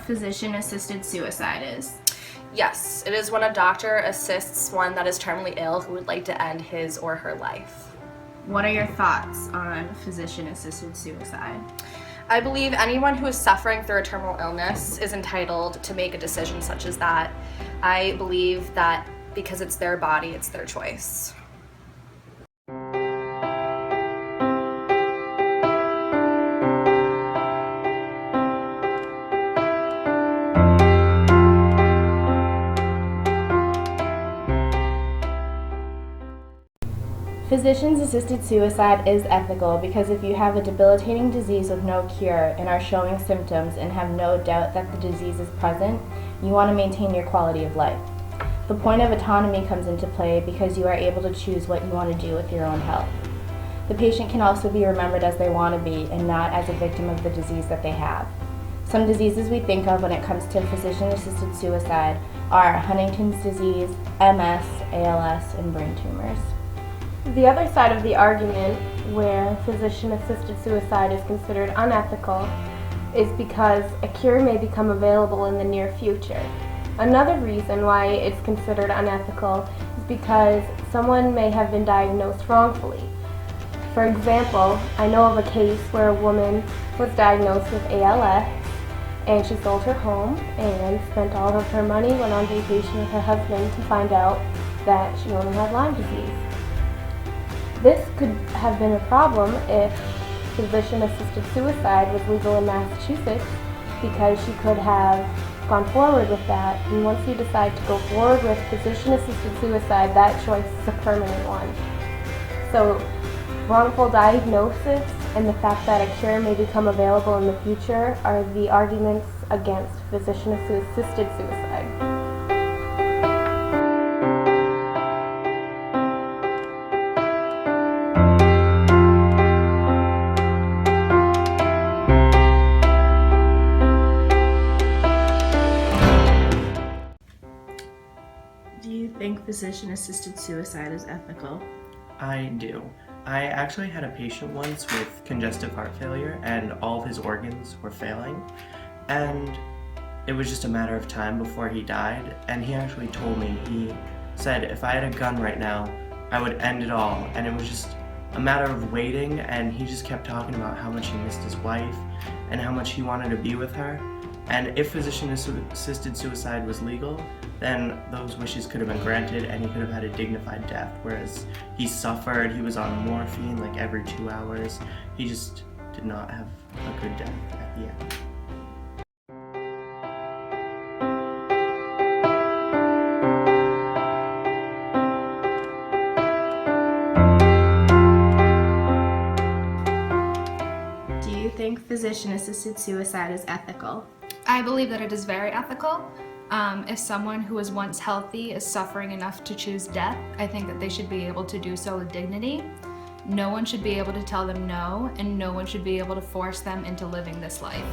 physician-assisted suicide is? Yes, it is when a doctor assists one that is terminally ill who would like to end his or her life. What are your thoughts on physician-assisted suicide? I believe anyone who is suffering through a terminal illness is entitled to make a decision such as that. I believe that because it's their body, it's their choice. Physicians-assisted suicide is ethical because if you have a debilitating disease with no cure and are showing symptoms and have no doubt that the disease is present, you want to maintain your quality of life. The point of autonomy comes into play because you are able to choose what you want to do with your own health. The patient can also be remembered as they want to be and not as a victim of the disease that they have. Some diseases we think of when it comes to physician-assisted suicide are Huntington's disease, MS, ALS, and brain tumors. The other side of the argument where physician-assisted suicide is considered unethical is because a cure may become available in the near future. Another reason why it's considered unethical is because someone may have been diagnosed wrongfully. For example, I know of a case where a woman was diagnosed with ALS and she sold her home and spent all of her money, went on vacation with her husband to find out that she only had Lyme disease. This could have been a problem if physician-assisted suicide was legal in Massachusetts because she could have gone forward with that. And once you decide to go forward with physician-assisted suicide, that choice is a permanent one. So wrongful diagnosis and the fact that a cure may become available in the future are the arguments against physician-assisted suicide. Do you think physician-assisted suicide is ethical? I do. I actually had a patient once with congestive heart failure and all of his organs were failing, and it was just a matter of time before he died. And he actually told me, he said, if I had a gun right now, I would end it all. And it was just a matter of waiting, and he just kept talking about how much he missed his wife and how much he wanted to be with her. And if physician-assisted suicide was legal, then those wishes could have been granted and he could have had a dignified death, whereas he suffered, he was on morphine like every 2 hours. He just did not have a good death at the end. Do you think physician-assisted suicide is ethical? I believe that it is very ethical. If someone who was once healthy is suffering enough to choose death, I think that they should be able to do so with dignity. No one should be able to tell them no, and no one should be able to force them into living this life.